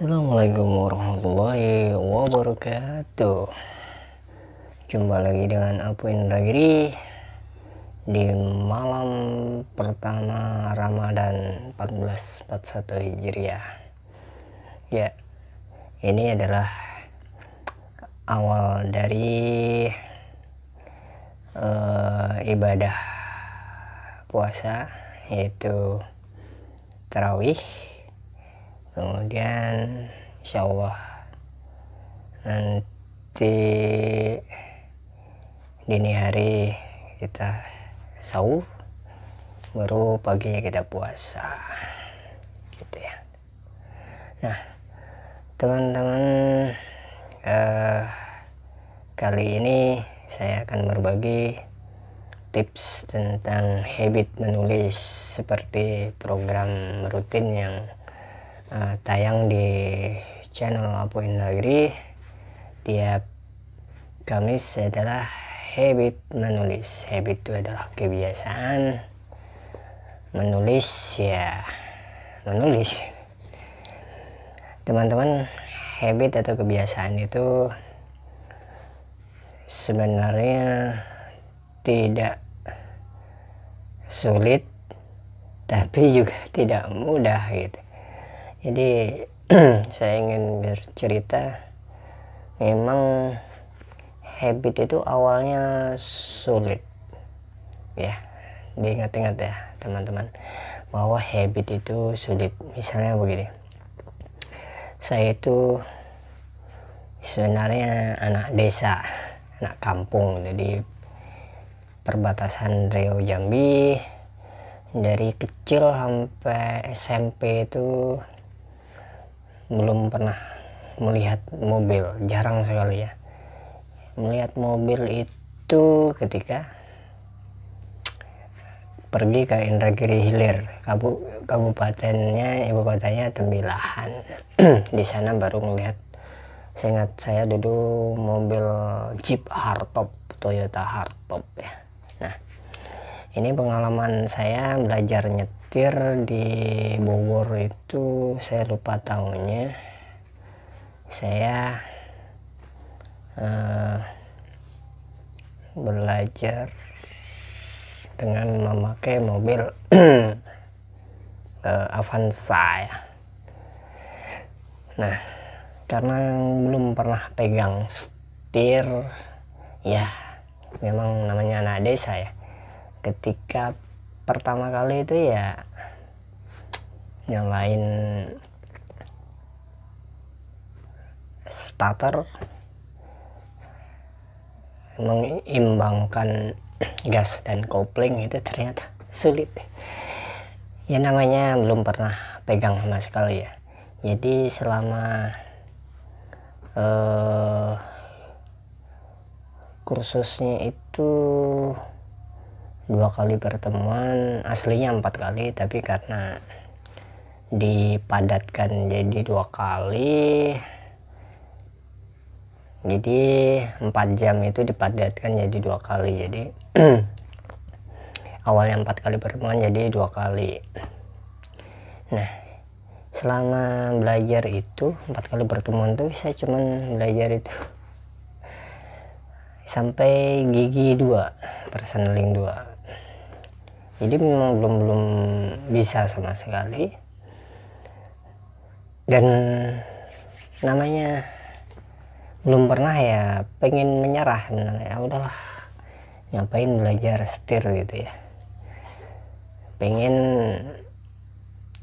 Assalamualaikum warahmatullahi wabarakatuh. Jumpa lagi dengan aku Indra Giri di malam pertama Ramadan 1441 Hijriah. Ya, ini adalah awal dari ibadah puasa, yaitu tarawih. Kemudian insya Allah nanti dini hari kita sahur, baru paginya kita puasa gitu ya. Nah teman-teman, kali ini saya akan berbagi tips tentang habit menulis seperti program rutin yang tayang di channel Apu Indra Giri tiap Kamis adalah habit menulis. Habit itu adalah kebiasaan, menulis ya menulis. Teman-teman, habit atau kebiasaan itu sebenarnya tidak sulit tapi juga tidak mudah gitu. Jadi saya ingin bercerita, memang habit itu awalnya sulit ya. Diingat-ingat ya teman-teman, bahwa habit itu sulit. Misalnya begini, saya itu sebenarnya anak desa, anak kampung, jadi perbatasan Riau Jambi. Dari kecil sampai SMP itu belum pernah melihat mobil, jarang sekali ya melihat mobil itu ketika pergi ke Indragiri Hilir, kabupatennya, ibu kotanya Tembilahan. Di sana baru melihat, saya ingat saya dulu mobil Jeep Hardtop, Toyota Hardtop ya. Nah ini pengalaman saya belajar nyetir di Bogor itu, saya lupa tahunnya. Saya belajar dengan memakai mobil Avanza ya. Nah karena belum pernah pegang setir ya, memang namanya anak desa ya. Ketika pertama kali itu ya nyalain starter, mengimbangkan gas dan kopling itu ternyata sulit ya, namanya belum pernah pegang sama sekali ya. Jadi selama kursusnya itu 2 kali pertemuan, aslinya 4 kali, tapi karena dipadatkan jadi 2 kali, jadi 4 jam itu dipadatkan jadi 2 kali. Jadi awalnya 4 kali pertemuan jadi 2 kali. Nah selama belajar itu 4 kali pertemuan tuh saya cuman belajar itu sampai gigi 2, perseneling 2. Jadi memang belum bisa sama sekali. Dan namanya belum pernah ya, pengen menyerah, ya udahlah ngapain belajar setir gitu ya, pengen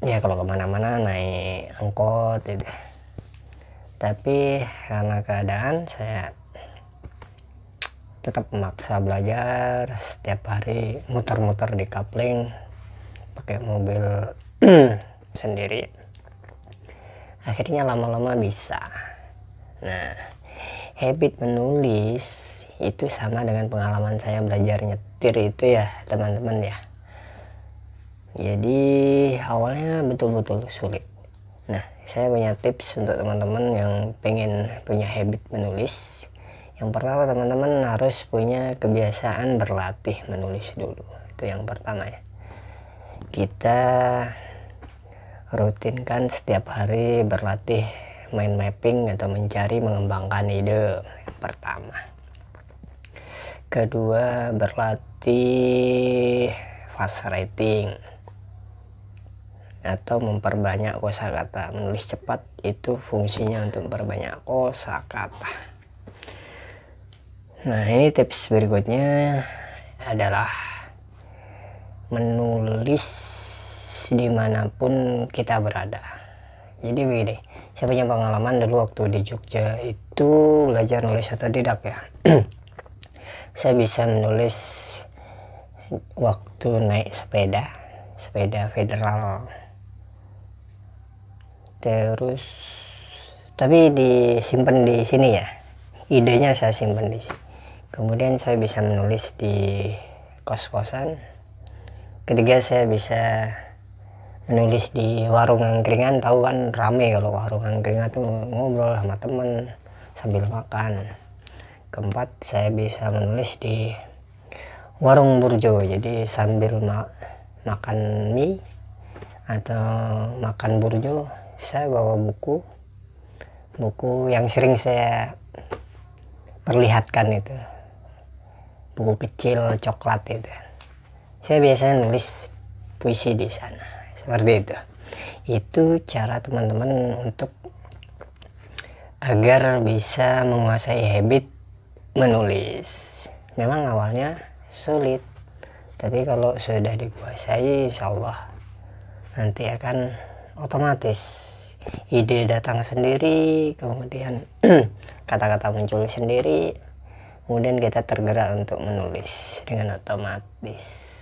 ya kalau kemana-mana naik angkot gitu. Tapi karena keadaan saya tetap memaksa belajar, setiap hari muter-muter di kapling pakai mobil sendiri. Akhirnya lama-lama bisa. Nah habit menulis itu sama dengan pengalaman saya belajar nyetir itu ya teman-teman ya. Jadi awalnya betul-betul sulit. Nah saya punya tips untuk teman-teman yang pengen punya habit menulis. Yang pertama, teman-teman harus punya kebiasaan berlatih menulis dulu. Itu yang pertama ya. Kita rutinkan setiap hari berlatih mind mapping atau mencari mengembangkan ide yang pertama. Kedua, berlatih fast writing atau memperbanyak kosakata. Menulis cepat itu fungsinya untuk memperbanyak kosakata. Nah, ini tips berikutnya adalah menulis dimanapun kita berada. Jadi begini, saya punya pengalaman dulu waktu di Jogja itu belajar nulis otodidak ya. Saya bisa menulis waktu naik sepeda federal. Terus tapi disimpan di sini ya. Idenya saya simpan di sini. Kemudian saya bisa menulis di kos-kosan. Ketiga, saya bisa menulis di warung angkringan. Tahu kan rame kalau warung angkringan tuh, ngobrol sama temen sambil makan. Keempat, saya bisa menulis di warung burjo. Jadi sambil makan mie atau makan burjo, saya bawa buku yang sering saya perlihatkan itu, buku kecil coklat itu. Saya biasanya nulis puisi di sana. Seperti itu cara teman-teman untuk agar bisa menguasai habit menulis. Memang awalnya sulit, tapi kalau sudah dikuasai, insya Allah nanti akan otomatis ide datang sendiri, kemudian kata-kata muncul sendiri, kemudian kita tergerak untuk menulis dengan otomatis.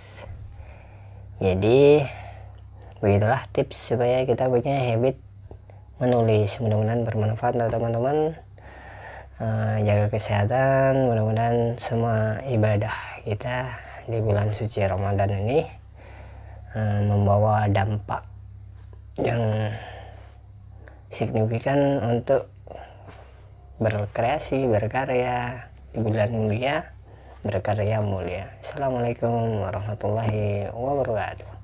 Jadi begitulah tips supaya kita punya habit menulis. Mudah-mudahan bermanfaat untuk teman-teman. Jaga kesehatan, mudah-mudahan semua ibadah kita di bulan suci Ramadan ini membawa dampak yang signifikan untuk berkreasi, berkarya di bulan mulia, berkarya mulia. Assalamualaikum warahmatullahi wabarakatuh.